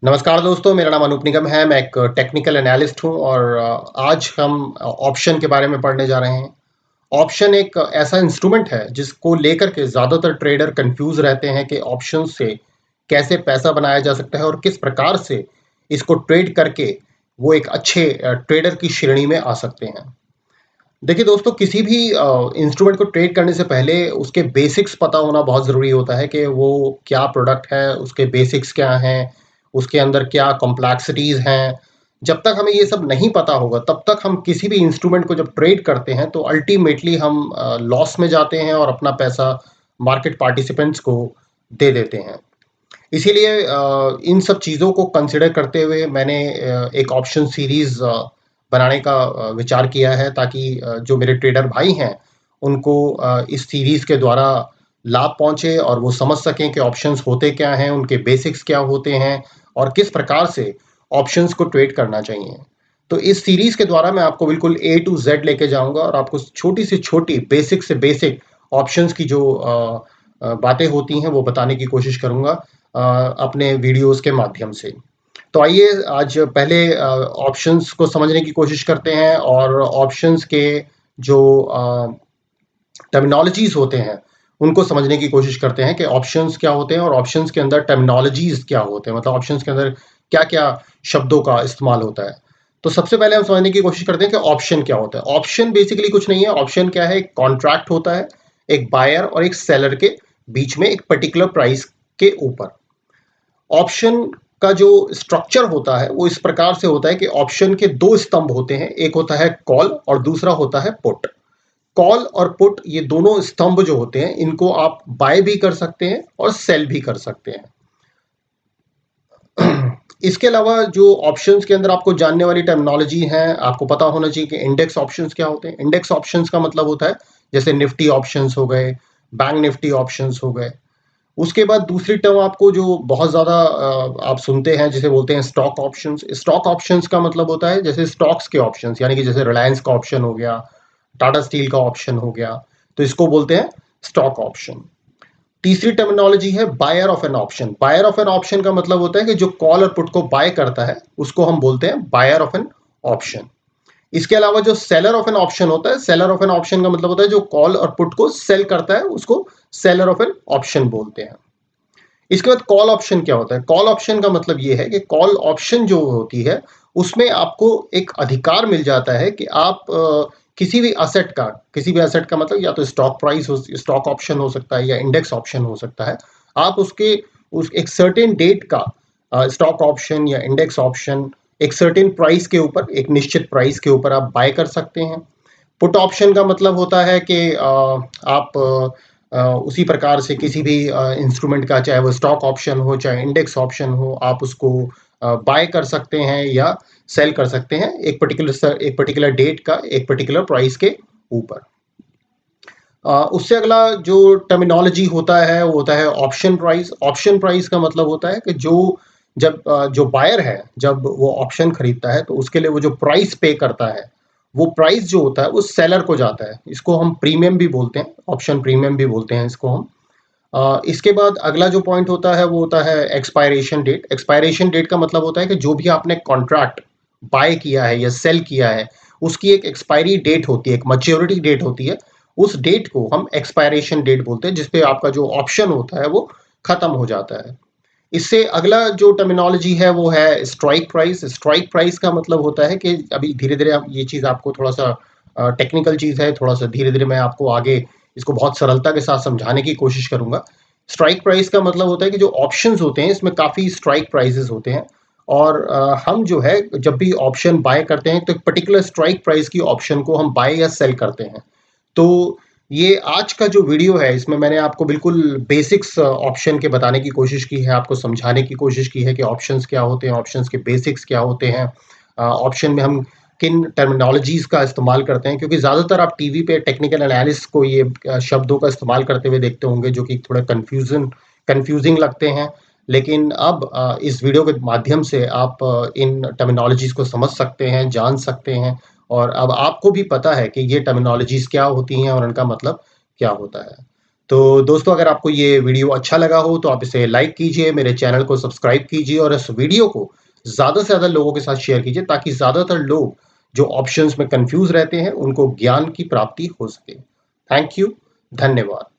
नमस्कार दोस्तों, मेरा नाम अनूप निगम है। मैं एक टेक्निकल एनालिस्ट हूँ और आज हम ऑप्शन के बारे में पढ़ने जा रहे हैं। ऑप्शन एक ऐसा इंस्ट्रूमेंट है जिसको लेकर के ज़्यादातर ट्रेडर कंफ्यूज रहते हैं कि ऑप्शन से कैसे पैसा बनाया जा सकता है और किस प्रकार से इसको ट्रेड करके वो एक अच्छे ट्रेडर की श्रेणी में आ सकते हैं। देखिए दोस्तों, किसी भी इंस्ट्रूमेंट को ट्रेड करने से पहले उसके बेसिक्स पता होना बहुत ज़रूरी होता है कि वो क्या प्रोडक्ट है, उसके बेसिक्स क्या हैं, उसके अंदर क्या कॉम्प्लेक्सिटीज़ हैं। जब तक हमें ये सब नहीं पता होगा, तब तक हम किसी भी इंस्ट्रूमेंट को जब ट्रेड करते हैं, तो अल्टीमेटली हम लॉस में जाते हैं और अपना पैसा मार्केट पार्टिसिपेंट्स को दे देते हैं। इसीलिए इन सब चीज़ों को कंसिडर करते हुए मैंने एक ऑप्शन सीरीज़ बनाने का विचार किया है, ताकि जो मेरे ट्रेडर भाई हैं, उनको इस सीरीज़ के द्वारा लाभ पहुँचे और वो समझ सकें कि ऑप्शंस होते क्या हैं, उनके बेसिक्स क्या होते हैं और किस प्रकार से ऑप्शंस को ट्रेड करना चाहिए। तो इस सीरीज़ के द्वारा मैं आपको बिल्कुल ए टू ज़ेड लेके जाऊँगा और आपको छोटी से छोटी, बेसिक से बेसिक ऑप्शंस की जो बातें होती हैं, वो बताने की कोशिश करूँगा अपने वीडियोज़ के माध्यम से। तो आइए आज पहले ऑप्शंस को समझने की कोशिश करते हैं और ऑप्शंस के जो टर्मिनोलॉजीज़ होते हैं, उनको समझने की कोशिश करते हैं कि ऑप्शंस क्या होते हैं और ऑप्शंस के अंदर टर्मिनोलॉजीज़ क्या होते हैं, मतलब ऑप्शंस के अंदर क्या-क्या शब्दों का इस्तेमाल होता है। तो सबसे पहले हम समझने की कोशिश करते हैं कि ऑप्शन क्या होता है। ऑप्शन बेसिकली कुछ नहीं है, ऑप्शन क्या है, एक कॉन्ट्रैक्ट होता है, एक बायर और एक सेलर के बीच में एक पर्टिकुलर प्राइस के ऊपर। ऑप्शन का जो स्ट्रक्चर होता है वो इस प्रकार से होता है कि ऑप्शन के दो स्तंभ होते हैं, एक होता है कॉल और दूसरा होता है पुट। कॉल और पुट, ये दोनों स्तंभ जो होते हैं, इनको आप बाय भी कर सकते हैं और सेल भी कर सकते हैं। इसके अलावा जो ऑप्शंस के अंदर आपको जानने वाली टर्मिनोलॉजी है, आपको पता होना चाहिए कि इंडेक्स ऑप्शंस क्या होते हैं। इंडेक्स ऑप्शंस का मतलब होता है जैसे निफ्टी ऑप्शंस हो गए, बैंक निफ्टी ऑप्शंस हो गए। उसके बाद दूसरी टर्म आपको जो बहुत ज़्यादा आप सुनते हैं, जिसे बोलते हैं स्टॉक ऑप्शंस। स्टॉक ऑप्शंस का मतलब होता है जैसे स्टॉक्स के ऑप्शंस, यानी कि जैसे रिलायंस का ऑप्शन हो गया, टाटा स्टील का ऑप्शन हो गया, तो इसको बोलते हैं स्टॉक ऑप्शन। तीसरी टर्मिनोलॉजी है buyer of an option. Buyer of an option का मतलब होता है कि जो कॉल और पुट को बाय करता है, उसको हम बोलते हैं बायर ऑफ एन ऑप्शन। इसके अलावा जो सेलर ऑफ एन ऑप्शन होता है, सेलर ऑफ एन ऑप्शन का मतलब होता है जो कॉल और पुट को सेल करता है, उसको सेलर ऑफ एन ऑप्शन बोलते हैं। इसके बाद कॉल ऑप्शन क्या होता है? कॉल ऑप्शन का मतलब ये है कि कॉल ऑप्शन जो होती है, उसमें आपको एक अधिकार मिल जाता है कि आप किसी भी एसेट का मतलब या तो स्टॉक ऑप्शन हो सकता है या इंडेक्स ऑप्शन हो सकता है। आप उसके उस एक सर्टेन डेट का स्टॉक ऑप्शन या इंडेक्स ऑप्शन एक सर्टेन प्राइस के ऊपर, एक निश्चित प्राइस के ऊपर आप बाय कर सकते हैं। पुट ऑप्शन का मतलब होता है कि आप उसी प्रकार से किसी भी इंस्ट्रूमेंट का, चाहे वो स्टॉक ऑप्शन हो, चाहे इंडेक्स ऑप्शन हो, आप उसको बाय कर सकते हैं या सेल कर सकते हैं एक पर्टिकुलर डेट का, एक पर्टिकुलर प्राइस के ऊपर। उससे अगला जो टर्मिनोलॉजी होता है वो होता है ऑप्शन प्राइस। ऑप्शन प्राइस का मतलब होता है कि जो बायर है, जब वो ऑप्शन खरीदता है, तो उसके लिए वो जो प्राइस पे करता है, वो प्राइस जो होता है वो सेलर को जाता है। इसको हम प्रीमियम भी बोलते हैं, ऑप्शन प्रीमियम भी बोलते हैं इसको हम। इसके बाद अगला जो पॉइंट होता है वो होता है एक्सपायरेशन डेट। एक्सपायरेशन डेट का मतलब होता है कि जो भी आपने कॉन्ट्रैक्ट बाय किया है या सेल किया है, उसकी एक एक्सपायरी डेट होती है, एक मैच्योरिटी डेट होती है। उस डेट को हम एक्सपायरेशन डेट बोलते हैं, जिसपे आपका जो ऑप्शन होता है वो खत्म हो जाता है। इससे अगला जो टर्मिनोलॉजी है वो है स्ट्राइक प्राइस। स्ट्राइक प्राइस का मतलब होता है कि अभी धीरे-धीरे आप ये चीज़, आपको थोड़ा-सा टेक्निकल चीज़ है, थोड़ा-सा धीरे-धीरे मैं आपको आगे इसको बहुत सरलता के साथ समझाने की कोशिश करूँगा। स्ट्राइक प्राइस का मतलब होता है कि जो ऑप्शंस होते हैं, इसमें काफ़ी स्ट्राइक प्राइसेज़ होते हैं और हम जो है जब भी ऑप्शन बाय करते हैं, तो एक पर्टिकुलर स्ट्राइक प्राइस की ऑप्शन को हम बाय या सेल करते हैं। तो ये आज का जो वीडियो है, इसमें मैंने आपको बिल्कुल बेसिक्स ऑप्शन के बताने की कोशिश की है, आपको समझाने की कोशिश की है कि ऑप्शंस क्या होते हैं, ऑप्शंस के बेसिक्स क्या होते हैं। ऑप्शन में हम किन टर्मिनोलॉजीज़ का इस्तेमाल करते हैं, क्योंकि ज़्यादातर आप टीवी पे टेक्निकल एनालिस्ट को ये शब्दों का इस्तेमाल करते हुए देखते होंगे, जो कि थोड़ा कन्फ्यूज़िंग लगते हैं। लेकिन अब इस वीडियो के माध्यम से आप इन टर्मिनोलॉजीज़ को समझ सकते हैं, जान सकते हैं और अब आपको भी पता है कि ये टर्मिनोलॉजीज़ क्या होती हैं और उनका मतलब क्या होता है। तो दोस्तों अगर आपको ये वीडियो अच्छा लगा हो तो आप इसे लाइक कीजिए, मेरे चैनल को सब्सक्राइब कीजिए और इस वीडियो को ज़्यादा से ज़्यादा लोगों के साथ शेयर कीजिए ताकि ज़्यादातर लोग जो ऑप्शंस में कन्फ्यूज़ रहते हैं, उनको ज्ञान की प्राप्ति हो सके। थैंक यू, धन्यवाद।